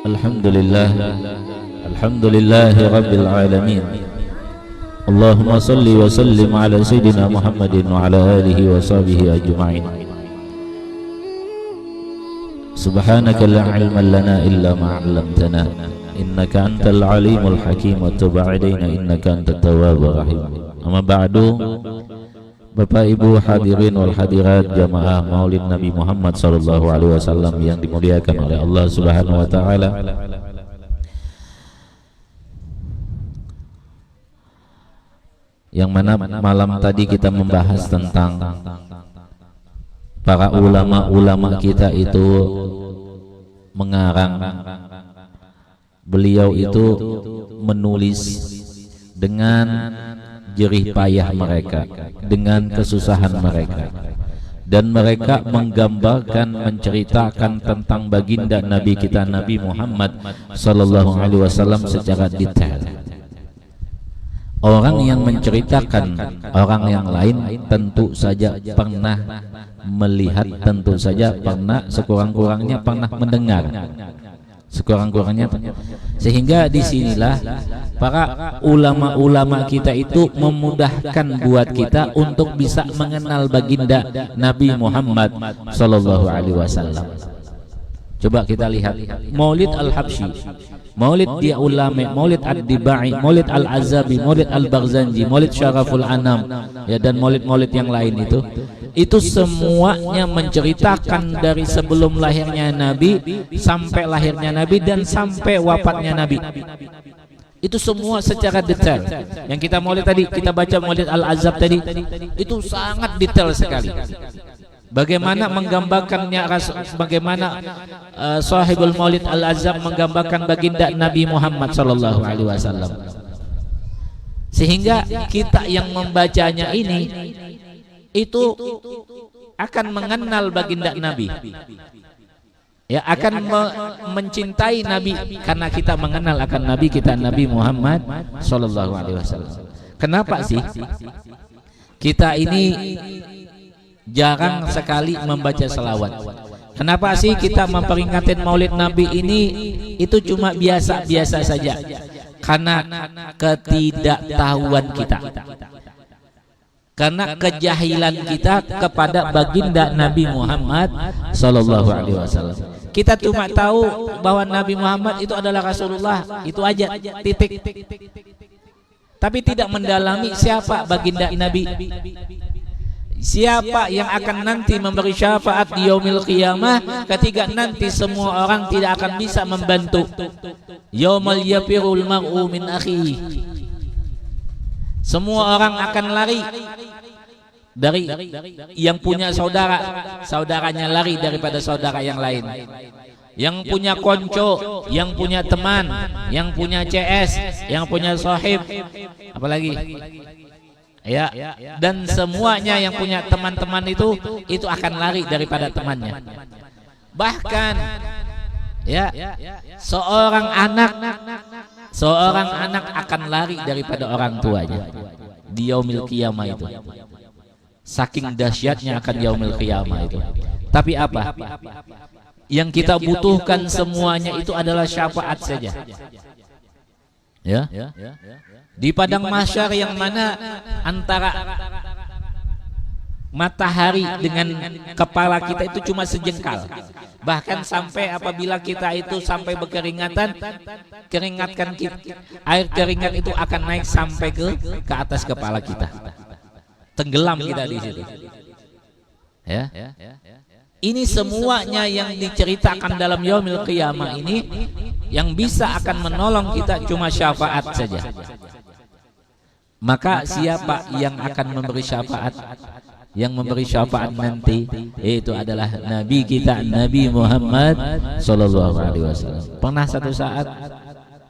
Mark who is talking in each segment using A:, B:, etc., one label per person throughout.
A: Alhamdulillah, alhamdulillahi rabbil alamin. Allahumma salli wa sallim ala sayyidina Muhammadin wa ala alihi wa sahbihi ajma'in. Subhanaka la ilma lana illa ma 'allamtana innaka antal alimul hakim wa tub 'alaina innaka antat tawwabur rahim. Amma ba'du. Bapak Ibu hadirin wal hadirat jamaah Maulid Nabi Muhammad sallallahu alaihi wasallam yang dimuliakan oleh Allah Subhanahu wa taala. Yang mana malam tadi kita membahas tentang para ulama-ulama kita itu mengarang, beliau itu menulis dengan jerih payah mereka, dengan kesusahan mereka, dan mereka menggambarkan, menceritakan tentang baginda Nabi kita Nabi Muhammad sallallahu alaihi wasallam secara detail. Orang yang menceritakan orang yang lain tentu saja pernah melihat, tentu saja pernah sekurang-kurangnya pernah mendengar, sekurang-kurangnya. Sehingga disinilah para ulama-ulama kita itu memudahkan buat kita untuk bisa mengenal baginda Nabi Muhammad sallallahu alaihi wasallam. Coba kita lihat Maulid Al-Habsyi, Maulid Dia Ulama, Maulid Ad-Dibai, Maulid Al-Azabi, Maulid Al-Baghzanji, Maulid Syaraful Anam, ya, dan maulid-maulid yang lain itu semuanya menceritakan dari sebelum lahirnya Nabi sampai lahirnya Nabi dan sampai wafatnya Nabi. Itu semua secara detail. Yang kita maulid tadi, kita baca Maulid Al-Azab tadi, itu sangat detail sekali. Bagaimana menggambarkannya, bagaimana sahibul Maulid Al-Azab menggambarkan baginda Nabi Muhammad sallallahu alaihi wasallam. Sehingga kita yang membacanya ini itu akan mengenal baginda Nabi, ya, akan mencintai Nabi karena kita mengenal akan Nabi kita Nabi Muhammad sallallahu alaihi wasallam. Kenapa sih kita ini jarang sekali membaca selawat? Kenapa sih kita memperingatkan Maulid Nabi ini itu cuma biasa-biasa saja? Karena ketidaktahuan kita, karena kejahilan kita kepada baginda Nabi Muhammad sallallahu alaihi wasallam. Kita cuma tahu bahwa Nabi Muhammad itu adalah Rasulullah, itu aja, titik. Tapi tidak mendalami siapa baginda Nabi, siapa yang akan nanti memberi syafaat di yaumil qiyamah, ketika nanti semua orang tidak akan bisa membantu. Yaumal yafirul mar'u min akhihi. Semua orang akan lari dari yang punya saudara, saudaranya lari daripada saudara yang lain. Yang punya konco, yang punya teman, yang punya CS, yang punya sohib, apalagi, ya, dan semuanya yang punya teman-teman itu akan lari daripada temannya. Bahkan, ya, seorang anak akan lari daripada orang tuanya di yaumil qiyamah itu. Saking dahsyatnya akan yaumil qiyamah itu. Tapi apa? Yang kita butuhkan semuanya itu adalah syafaat saja. Ya. Di padang mahsyar yang mana antara matahari dengan kepala kita itu cuma sejengkal. Bahkan sampai apabila kita itu sampai berkeringatan, air keringat itu akan naik sampai ke atas kepala kita. Tenggelam kita di situ. Ya. Ini semuanya yang diceritakan dalam yaumil qiyamah ini, yang bisa akan menolong kita cuma syafaat saja. Maka siapa yang akan memberi syafaat? Yang memberi syafaat nanti itu adalah Nabi kita, Nabi Muhammad sallallahu alaihi wasallam. Pernah satu saat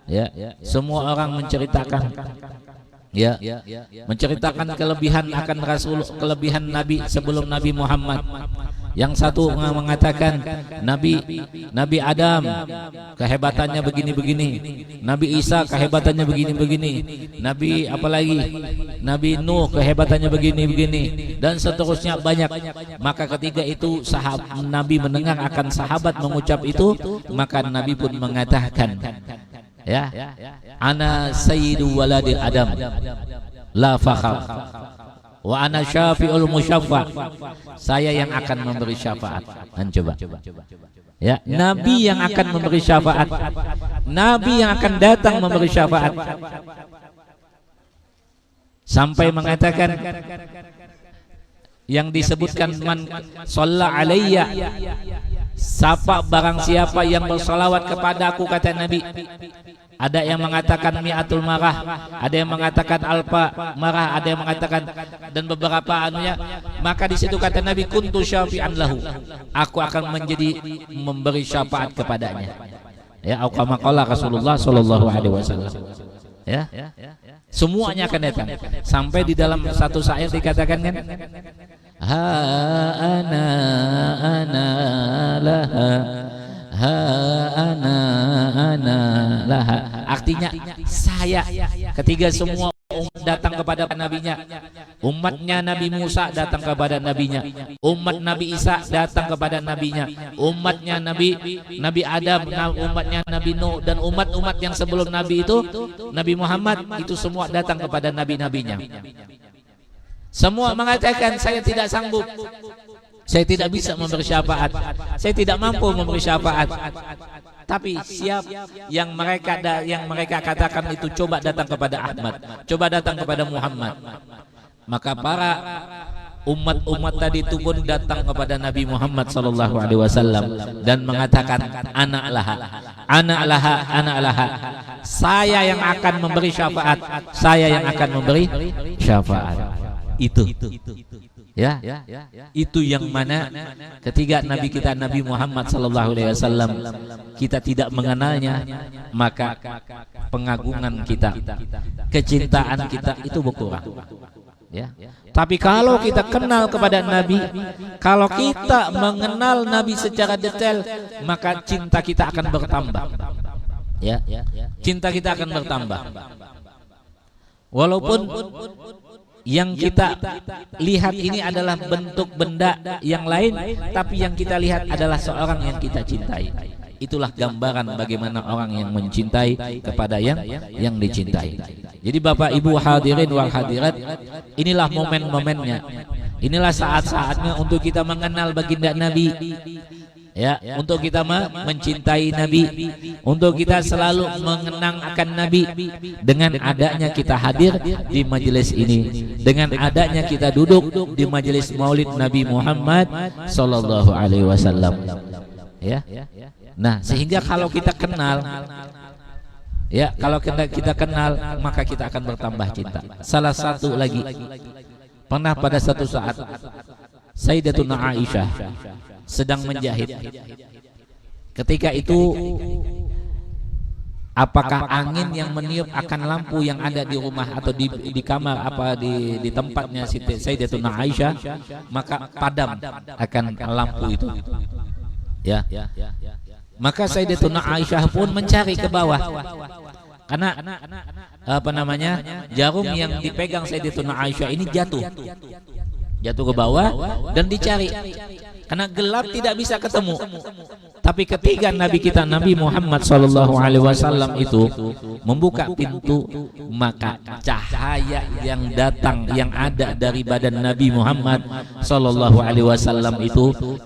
A: ya, semua orang menceritakan ya, menceritakan kelebihan akan Rasul, kelebihan Nabi sebelum Nabi Muhammad. Yang satu mengatakan Nabi Adam kehebatannya begini-begini, Nabi Isa kehebatannya begini-begini, Nabi apalagi Nabi Nuh kehebatannya begini-begini, dan seterusnya banyak. Maka ketika itu Nabi mendengar akan sahabat mengucap itu, maka Nabi pun mengatakan, ya, ana sayyidu waladi Adam la fakhar wa ana syafi'ul musyaffa, saya yang akan memberi syafaat. Dan coba ya, Nabi yang akan memberi syafaat, Nabi yang akan datang memberi syafaat, sampai mengatakan yang disebutkan man shalla alayya, siapa barang siapa yang bersalawat kepada aku, kata Nabi. Ada yang mengatakan mi'atul marah, ada yang mengatakan alfa marah, ada yang mengatakan dan beberapa anunya. Maka di situ kata Nabi, kuntu syafi'an lahu, aku akan menjadi memberi syafaat kepadanya. Ya, au kama qala Rasulullah sallallahu alaihi wasallam. Ya, semuanya akan datang. Sampai di dalam satu ayat dikatakan kan, ha ana laha, ha ana laha, artinya saya. Ketika semua umat datang kepada nabinya, umatnya Nabi Musa datang kepada nabinya, umat Nabi Isa datang kepada nabinya, umatnya Nabi Adam, umatnya Nabi Nuh, dan umat-umat yang sebelum Nabi itu, Nabi Muhammad, itu semua datang kepada nabi-nabinya. Semua mengatakan, saya tidak sanggup, saya tidak bisa memberi syafaat, saya tidak mampu memberi syafaat. Tapi siap yang mereka katakan itu, coba datang kepada Ahmad, coba datang kepada Muhammad. Maka para umat-umat tadi itu pun datang kepada Nabi Muhammad sallallahu alaihi wasallam dan mengatakan, anak laha, anak laha, anak laha, saya yang akan memberi syafaat, saya yang akan memberi syafaat. Itu ya, itu yang mana ketika Nabi kita Nabi Muhammad sallallahu alaihi wasallam kita tidak mengenalnya, maka pengagungan kita, kecintaan kita itu berkurang. Ya. Tapi kalau kita kenal kepada Nabi, kalau kita mengenal Nabi secara detail, maka cinta kita akan bertambah. Ya, cinta kita akan bertambah. Walaupun yang kita lihat ini adalah bentuk benda yang lain, tapi yang kita lihat adalah seorang yang kita cintai. Itulah gambaran bagaimana orang yang mencintai kepada yang dicintai. Jadi Bapak Ibu hadirin wal hadirat, inilah momen-momennya, inilah saat-saatnya untuk kita mengenal baginda Nabi. Ya, untuk kita mencintai Nabi, untuk kita selalu mengenang akan Nabi. Dengan adanya kita hadir di majelis ini, dengan adanya kita duduk di majelis Maulid Nabi Muhammad sallallahu alaihi wasallam. Ya. Nah, sehingga kalau kita kenal, ya, kalau kita kenal, maka kita akan bertambah cinta. Salah satu lagi, pernah pada satu saat Sayyidatuna Aisyah sedang menjahit. Ketika itu, apakah angin yang meniup akan lampu yang ada di rumah atau di kamar di tempatnya Sayyidatuna Aisyah, maka padam akan lampu itu. Ya. Maka Sayyidatuna Aisyah pun mencari ke bawah. Karena jarum yang dipegang Sayyidatuna Aisyah ini jatuh ke bawah dan dicari. Karena gelap tidak bisa ketemu. Tapi ketika Nabi kita Nabi Muhammad sallallahu alaihi wasallam itu membuka pintu, maka cahaya yang datang yang ada dari badan Nabi Muhammad sallallahu alaihi wasallam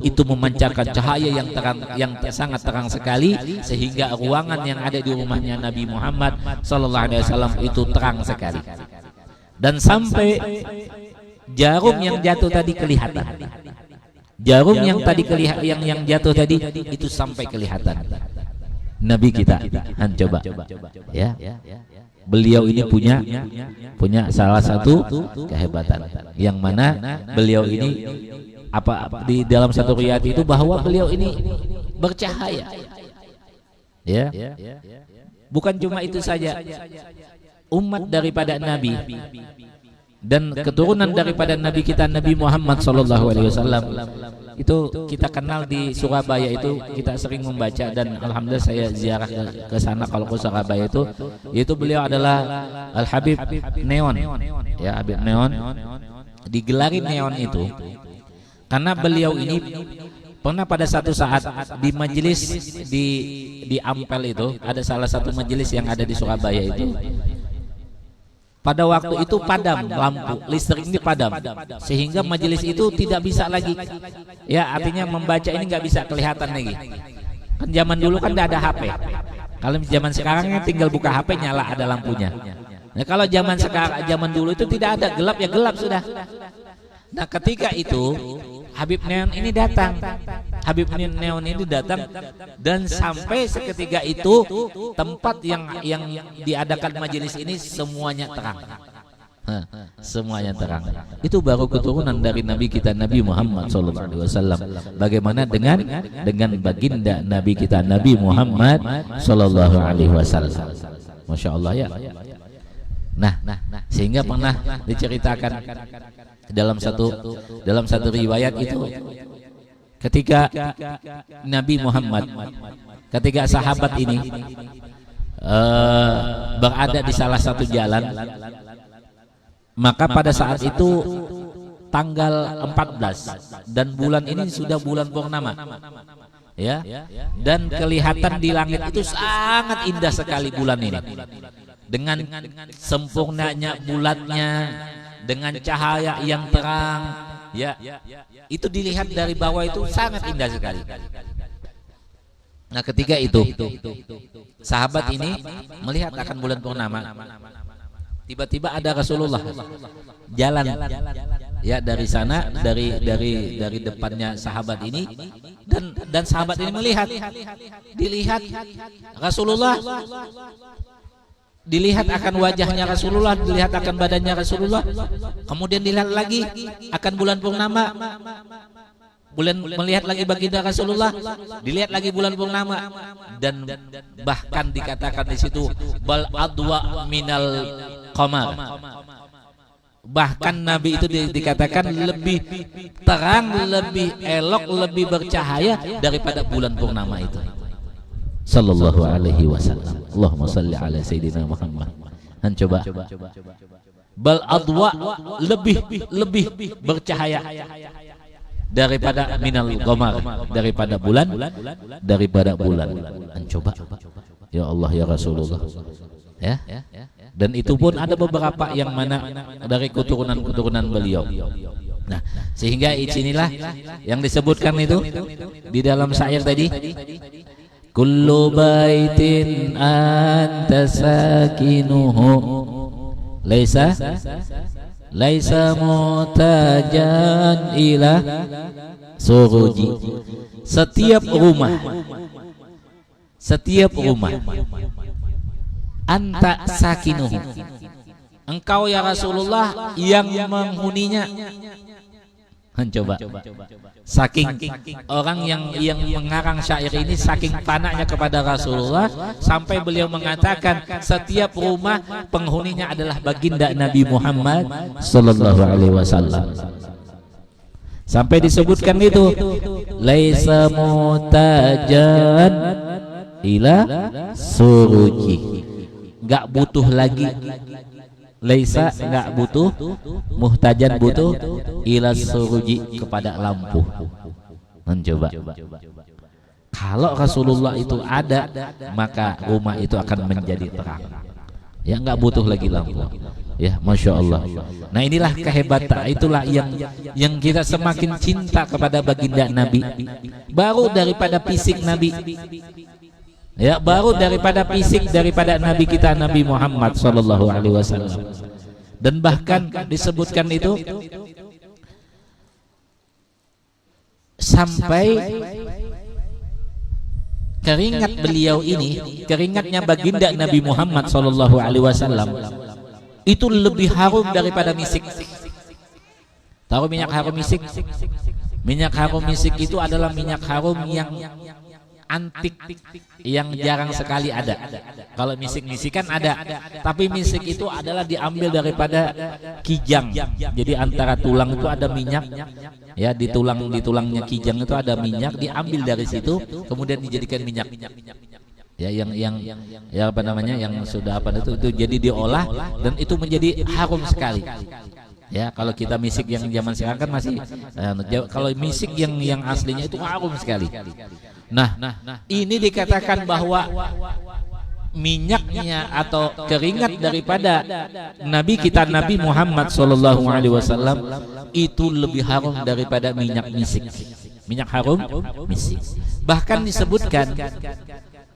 A: itu memancarkan cahaya yang terang, yang sangat terang sekali, sehingga ruangan yang ada di rumahnya Nabi Muhammad sallallahu alaihi wasallam itu terang sekali. Dan sampai jarum yang jatuh tadi kelihatan. Jarum yang tadi yang jatuh tadi itu sampai kelihatan Nabi kita. Coba ya. beliau ini punya salah satu kehebatan, yang mana beliau ini di dalam satu riwayat itu bahwa beliau ini bercahaya. Ya. Bukan cuma itu saja, umat daripada Nabi dan keturunan daripada Nabi kita Nabi Muhammad SAW itu kita kenal di Surabaya, itu kita sering membaca, dan alhamdulillah saya ziarah ke sana kalau ke Surabaya itu, yaitu beliau adalah Al Habib Neon, ya, Habib Neon. Digelari Neon itu karena beliau ini pernah pada satu saat di majelis di Ampel itu, ada salah satu majelis yang ada di Surabaya itu, pada waktu itu padam lampu listrik ini, padam, sehingga majelis itu tidak bisa lagi, ya, artinya membaca ini nggak bisa kelihatan lagi. Kan zaman dulu kan tidak ada HP. Kalau zaman sekarang tinggal buka HP nyala ada lampunya. Nah, kalau zaman dulu itu tidak ada, gelap ya gelap sudah. Nah, ketika itu Habib Neon ini datang. Habib Neon ini datang, dan sampai seketika itu tempat yang diadakan majelis ini semuanya terang. Semuanya terang. Itu baru keturunan dari Nabi kita Nabi Muhammad SAW. Bagaimana dengan baginda Nabi kita Nabi Muhammad SAW. Masya Allah, ya. Nah, sehingga pernah diceritakan dalam satu riwayat itu, ketika Nabi Muhammad, ketika sahabat ini berada di salah satu jalan, maka pada saat itu tanggal 14 dan bulan ini sudah bulan purnama, ya, dan kelihatan di langit itu sangat indah sekali bulan ini, dengan sempurnanya bulatnya, dengan cahaya yang terang, ya, itu dilihat dari bawah itu sangat indah sekali. Nah, ketika itu sahabat ini melihat akan bulan purnama, tiba-tiba ada Rasulullah jalan, ya, dari sana, dari depannya sahabat ini, dan sahabat ini dilihat Rasulullah, dilihat akan wajahnya Rasulullah, dilihat akan badannya Rasulullah, kemudian dilihat lagi akan bulan purnama, melihat lagi baginda Rasulullah, dilihat lagi bulan purnama, dan bahkan dikatakan di situ bal adwa minal qamar, bahkan Nabi itu dikatakan lebih terang, lebih elok, lebih bercahaya daripada bulan purnama itu. Sallallahu alaihi wasallam. Allahumma salli ala sayyidina Muhammad. Dan coba bal adwa, lebih bercahaya daripada minal qamar, daripada bulan. Dan coba, ya Allah, ya Rasulullah, ya. Dan itu pun ada beberapa yang mana dari keturunan beliau. Nah, sehingga inilah yang disebutkan itu di dalam syair tadi, kullu baitin anta sakinuhu laisa mutajan ila suruji. Setiap rumah anta sakinuhu, engkau ya Rasulullah yang menghuninya. Coba, saking orang yang mengarang syair ini saking panaknya kepada Rasulullah, sampai beliau mengatakan setiap rumah penghuninya adalah baginda Nabi Muhammad sallallahu alaihi wasallam. Sampai disebutkan itu laisa mutajan ila suruji, enggak butuh lagi, laisa enggak butuh, muhtajan butuh, ila suruji, kepada lampu. Mencoba, kalau Rasulullah itu ada, maka rumah itu akan menjadi terang, ya, enggak butuh lagi lampu, ya. Masya Allah. Nah, inilah kehebatan, itulah yang kita semakin cinta kepada baginda Nabi, baru daripada fisik Nabi, ya, baru daripada fisik daripada Nabi kita Nabi Muhammad sallallahu alaihi wasallam. Dan bahkan disebutkan itu sampai keringat beliau ini, keringatnya baginda Nabi Muhammad SAW itu lebih harum daripada misik. Tahu minyak harum misik? Minyak harum misik itu adalah minyak harum yang antik, yang jarang sekali ada. Kalau misik-misik kan ada, tapi misik itu adalah diambil daripada kijang. Jadi antara tulang itu ada minyak, ya, di tulangnya kijang itu ada minyak, diambil dari situ kemudian dijadikan minyak. Ya, yang ya apa namanya, yang sudah apa itu jadi diolah dan itu menjadi harum sekali. Ya, kalau kita misik yang zaman sekarang kan masih kalau misik yang aslinya itu harum sekali. Nah, ini dikatakan bahwa minyaknya atau keringat daripada Nabi kita Nabi Muhammad SAW itu lebih harum daripada minyak misik. Minyak harum misik. Bahkan disebutkan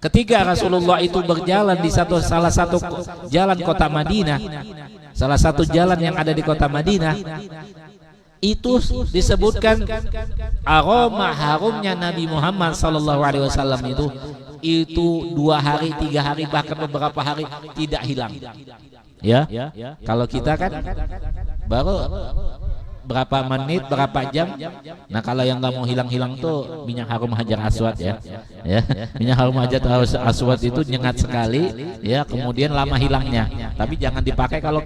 A: ketika Rasulullah itu berjalan di salah satu jalan kota Madinah, salah satu jalan yang ada di kota Madinah, itu disebutkan aroma harumnya Nabi Muhammad SAW itu 2 hari, 3 hari, bahkan beberapa hari tidak hilang. Ya, kalau kita kan baru berapa menit, berapa jam. Nah, kalau yang nggak mau hilang-hilang tuh minyak harum hajar aswad, ya. Minyak harum hajar aswad itu nyengat sekali, ya, kemudian lama hilangnya. Tapi jangan dipakai kalau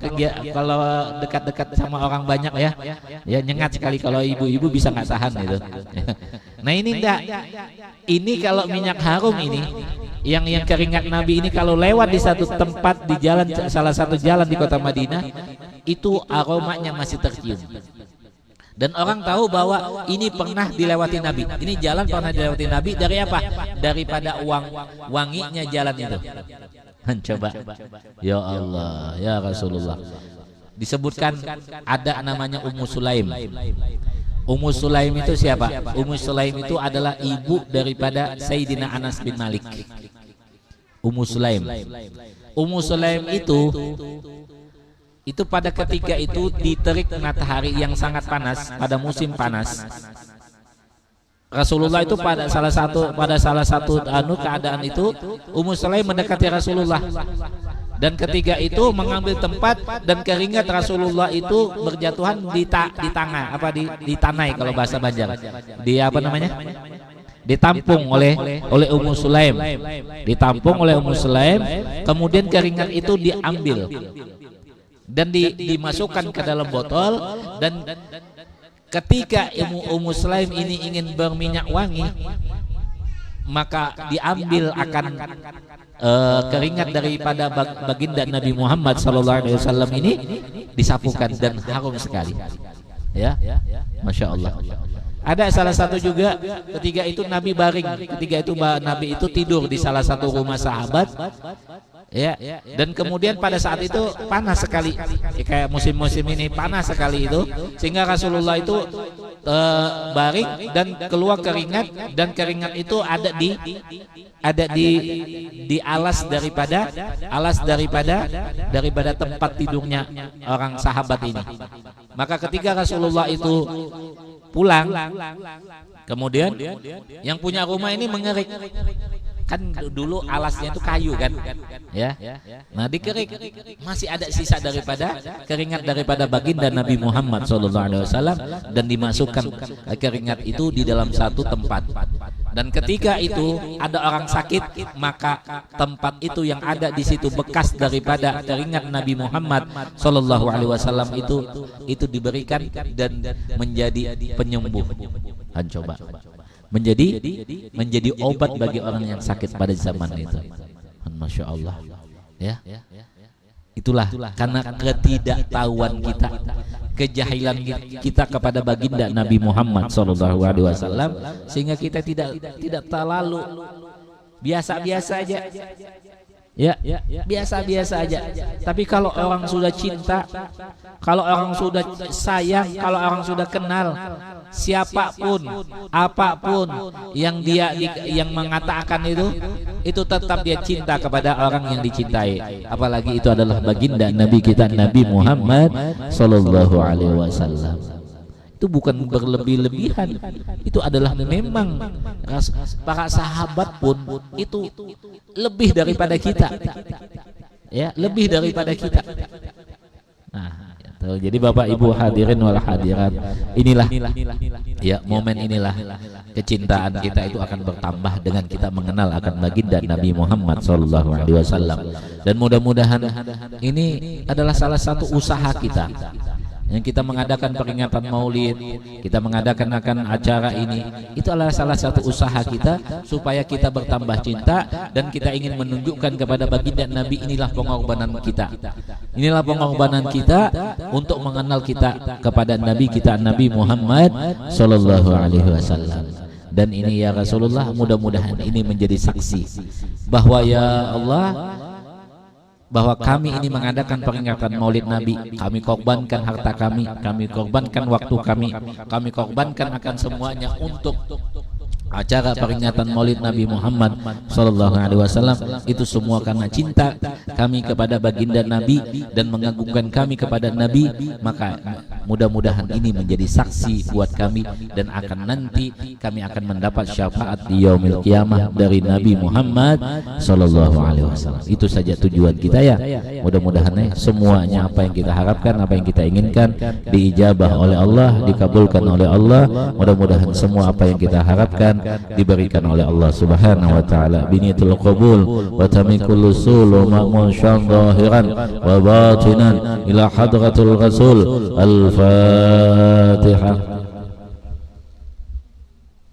A: dekat-dekat sama orang banyak, ya. Ya, nyengat sekali, kalau ibu-ibu bisa nggak tahan itu. Nah, ini enggak. Ini kalau minyak harum ini, yang keringat Nabi ini kalau lewat di satu tempat di jalan, salah satu jalan di kota Madinah, itu aromanya masih tercium. Dan orang tahu bahwa ini pernah dilewati Nabi. Ini jalan pernah dilewati Nabi dari apa? Daripada wanginya jalan itu. Coba. Ya Allah, ya Rasulullah. Disebutkan ada namanya Ummu Sulaim. Ummu Sulaim itu siapa? Ummu Sulaim itu adalah ibu daripada Sayyidina Anas bin Malik. Ummu Sulaim. Ummu Sulaim itu pada ketika itu diterik matahari yang sangat panas pada musim panas. Rasulullah itu pada salah satu keadaan itu Ummu Sulaim mendekati Rasulullah. Dan ketika itu mengambil tempat dan keringat Rasulullah itu berjatuhan di tanai kalau bahasa Banjar. Di apa namanya? Ditampung oleh Ummu Sulaim. Ditampung oleh Ummu Sulaim, kemudian keringat itu diambil dan dimasukkan ke dalam botol, dan ketika Ummu Sulaim ini ingin berminyak wangi, maka diambil akan keringat daripada baginda Nabi Muhammad SAW ini, disapukan dan harum sekali. Ya, Masya Allah. Ada salah satu juga ketika itu Nabi baring, ketika itu Nabi itu tidur di salah satu rumah sahabat. Ya, dan kemudian pada saat itu panas sekali, kayak musim-musim ini panas sekali itu, sehingga Rasulullah itu baring dan keluar keringat, dan keringat itu ada di alas daripada tempat tidurnya orang sahabat ini. Maka ketika Rasulullah itu pulang, kemudian yang punya rumah ini mengerik. Kan dulu alasnya itu kayu kan, ya. Nah, dikerik masih ada sisa daripada keringat daripada baginda Nabi Muhammad SAW, dan dimasukkan keringat itu di dalam satu tempat. Dan ketika itu ada orang sakit, maka tempat itu yang ada di situ bekas daripada keringat Nabi Muhammad SAW itu diberikan dan menjadi penyembuh. Coba. Menjadi obat bagi orang yang sakit pada zaman itu. Masya Allah, ya. Itulah karena ketidaktahuan kita, kejahilan kita kepada baginda Nabi Muhammad SAW, sehingga kita tidak terlalu biasa-biasa aja. Ya, biasa-biasa aja. Tapi kalau orang sudah cinta, kalau orang sudah sayang, kalau orang sudah kenal, siapapun, apapun yang mengatakan itu tetap dia cinta kepada orang yang dicintai. Apalagi itu adalah baginda Nabi kita Nabi Muhammad SAW. Itu bukan berlebih-lebihan. Itu adalah memang para sahabat pun itu lebih daripada kita. Ya, lebih daripada kita. Nah, jadi Bapak Ibu hadirin wal hadirat, inilah ya momen inilah kecintaan kita itu akan bertambah dengan kita mengenal akan baginda Nabi Muhammad SAW. Dan mudah-mudahan ini adalah salah satu usaha kita yang kita mengadakan peringatan Maulid, kita mengadakan akan acara ini, itu adalah salah satu usaha kita supaya kita bertambah cinta dan kita ingin menunjukkan kepada baginda Nabi, inilah pengorbanan kita. Inilah pengorbanan kita untuk mengenal kita kepada Nabi kita, Nabi Muhammad sallallahu alaihi wasallam. Dan ini ya Rasulullah, mudah-mudahan ini menjadi saksi bahwa ya Allah, bahwa kami ini mengadakan peringatan Maulid Nabi, kami korbankan harta kami korbankan waktu kami korbankan akan semuanya untuk acara peringatan Maulid Nabi Muhammad sallallahu alaihi wasallam. Itu semua karena cinta kami kepada baginda Nabi dan mengagungkan kami kepada Nabi. Maka mudah-mudahan ini menjadi saksi buat kami, dan akan nanti kami akan mendapat syafaat di yaumil qiyamah dari Nabi Muhammad sallallahu alaihi wasallam. Itu saja tujuan kita ya. Mudah-mudahan semuanya apa yang kita harapkan, apa yang kita inginkan diijabah oleh Allah, dikabulkan oleh Allah. Mudah-mudahan semua apa yang kita harapkan diberikan oleh Allah Subhanahu wa taala biniyatul qabul wa tamikul usul wa ma'mun zahiran wa batinan ila hadratul rasul. Al-Fatihah.